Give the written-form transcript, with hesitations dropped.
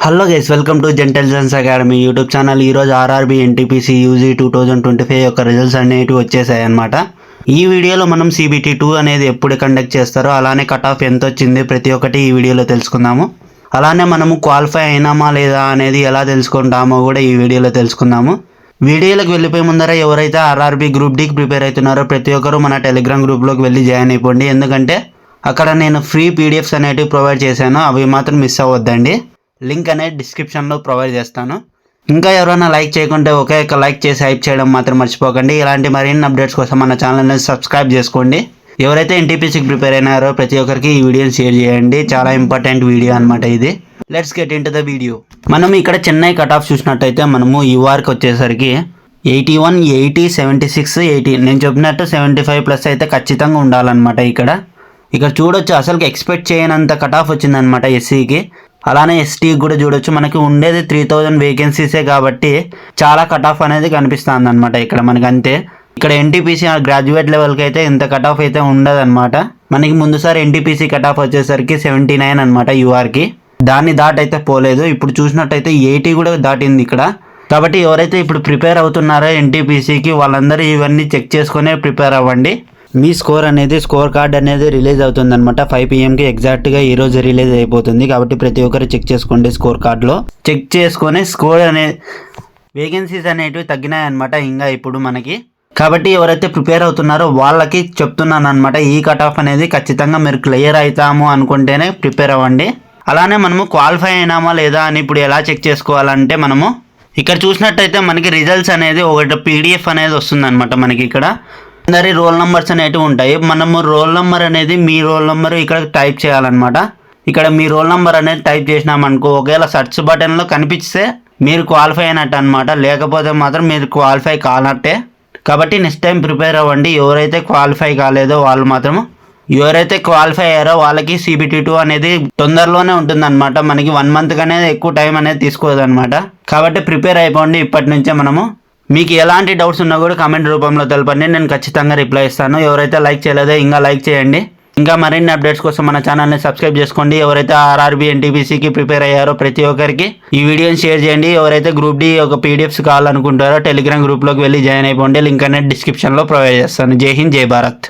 Hello guys, welcome to Gentelligence academy YouTube channel. ఈరోజు RRB NTPC UG 2025 యొక్క results అనేవి వచ్చేసాయి అనమాట. ఈ వీడియోలో మనం CBT 2 అనేది ఎప్పుడు కండక్ట్ చేస్తారో, అలానే కట్ ఆఫ్ ఎంత వచ్చింది ప్రతి ఒక్కటి ఈ వీడియోలో తెలుసుకుందాము. అలానే మనము క్వాలిఫై అయినామా లేదా అనేది ఎలా తెలుసుకుంటామో కూడా ఈ వీడియోలో తెలుసుకుందాము. వీడియోలోకి వెళ్ళిపోయే ముందర ఎవరైతే ఆర్ఆర్బీ గ్రూప్ డీకి ప్రిపేర్ అవుతున్నారో ప్రతి ఒక్కరు మన టెలిగ్రామ్ గ్రూప్లోకి వెళ్ళి జాయిన్ అయిపోండి. ఎందుకంటే అక్కడ నేను ఫ్రీ PDFs అనేటివి ప్రొవైడ్ చేశాను, అవి మాత్రం మిస్ అవ్వద్దండి. లింక్ అనేది డిస్క్రిప్షన్లో ప్రొవైడ్ చేస్తాను. ఇంకా ఎవరైనా లైక్ చేయకుంటే ఒకే ఒక లైక్ చేసి హైప్ చేయడం మాత్రం మర్చిపోకండి. ఇలాంటి మరిన్ని అప్డేట్స్ కోసం మన ఛానల్ని సబ్స్క్రైబ్ చేసుకోండి. ఎవరైతే NTPCకి ప్రిపేర్ అయినారో ప్రతి ఒక్కరికి ఈ వీడియోని షేర్ చేయండి. చాలా ఇంపార్టెంట్ వీడియో అనమాట ఇది. Let's get in to the video. మనం ఇక్కడ చెన్నై కట్ ఆఫ్ చూసినట్టయితే మనము ఈ వారికి వచ్చేసరికి 81, 80, 76, 80 నేను చెప్పినట్టు 75+ అయితే ఖచ్చితంగా ఉండాలన్నమాట. ఇక్కడ చూడొచ్చు, అసలు ఎక్స్పెక్ట్ చేయనంత కట్ ఆఫ్ వచ్చిందనమాట SCకి. అలానే STకి కూడా చూడొచ్చు. మనకి ఉండేది 3000 వేకెన్సీసే కాబట్టి చాలా కట్ ఆఫ్ అనేది కనిపిస్తుంది అనమాట ఇక్కడ మనకి. అంతే ఇక్కడ NTPC గ్రాడ్యుయేట్ లెవెల్కి అయితే ఇంత కట్ ఆఫ్ అయితే ఉండదు అనమాట. మనకి ముందుసారి NTPC కట్ ఆఫ్ వచ్చేసరికి 79 అనమాట URకి. దాన్ని దాటైతే పోలేదు. ఇప్పుడు చూసినట్టయితే 80 కూడా దాటింది ఇక్కడ. కాబట్టి ఎవరైతే ఇప్పుడు ప్రిపేర్ అవుతున్నారో NTPCకి వాళ్ళందరూ ఇవన్నీ చెక్ చేసుకునే ప్రిపేర్ అవ్వండి. మీ స్కోర్ కార్డ్ అనేది రిలీజ్ అవుతుంది అనమాట. 5 PMకి ఎగ్జాక్ట్గా ఈరోజు రిలీజ్ అయిపోతుంది. కాబట్టి ప్రతి ఒక్కరు చెక్ చేసుకోండి. స్కోర్ కార్డులో చెక్ చేసుకొని స్కోర్ వేకెన్సీస్ అనేటివి తగ్గినాయన్నమాట ఇంకా ఇప్పుడు మనకి. కాబట్టి ఎవరైతే ప్రిపేర్ అవుతున్నారో వాళ్ళకి చెప్తున్నాను అనమాట, ఈ కట్ ఆఫ్ అనేది ఖచ్చితంగా మీరు క్లియర్ అవుతాము అనుకుంటేనే ప్రిపేర్ అవ్వండి. అలానే మనము క్వాలిఫై అయినామా లేదా అని ఇప్పుడు ఎలా చెక్ చేసుకోవాలంటే, మనము ఇక్కడ చూసినట్టయితే మనకి రిజల్ట్స్ అనేది ఒకటి PDF అనేది వస్తుంది అనమాట. మనకి ఇక్కడ అందరి రోల్ నెంబర్స్ అనేటివి ఉంటాయి. మనము రోల్ నెంబర్ అనేది మీ రోల్ నెంబర్ ఇక్కడ టైప్ చేయాలన్నమాట. ఇక్కడ మీ రోల్ నెంబర్ అనేది టైప్ చేసినామనుకో, ఒకవేళ సెర్చ్ బటన్లో కనిపిస్తే మీరు క్వాలిఫై అయినట్టు అనమాట. లేకపోతే మాత్రం మీరు క్వాలిఫై కానట్టే. కాబట్టి నెక్స్ట్ టైం ప్రిపేర్ అవ్వండి. ఎవరైతే క్వాలిఫై కాలేదో వాళ్ళు మాత్రం, ఎవరైతే క్వాలిఫై అయ్యారో వాళ్ళకి CBT 2 అనేది తొందరలోనే ఉంటుందన్నమాట. మనకి 1 month అనేది ఎక్కువ టైం అనేది తీసుకోదు అనమాట. కాబట్టి ప్రిపేర్ అయిపోండి ఇప్పటి నుంచే. మనము మీకు ఎలాంటి డౌట్స్ ఉన్నా కూడా కామెంట్ రూపంలో తెలపండి, నేను ఖచ్చితంగా రిప్లై ఇస్తాను. ఎవరైతే లైక్ చేయలేదో ఇంకా లైక్ చేయండి. ఇంకా మరిన్ని అప్డేట్స్ కోసం మన ఛానల్ని సబ్స్క్రైబ్ చేసుకోండి. ఎవరైతే ఆర్ఆర్బీ NTPCకి ప్రిపేర్ అయ్యారో ప్రతి ఒక్కరికి ఈ వీడియోని షేర్ చేయండి. ఎవరైతే గ్రూప్ D ఒక PDFs కావాలనుకుంటారో టెలిగ్రామ్ గ్రూప్లోకి వెళ్ళి జాయిన్ అయిపోండి. లింక్ అనేది డిస్క్రిప్షన్లో ప్రొవైడ్ చేస్తాను. జై హింద్, జై భారత్.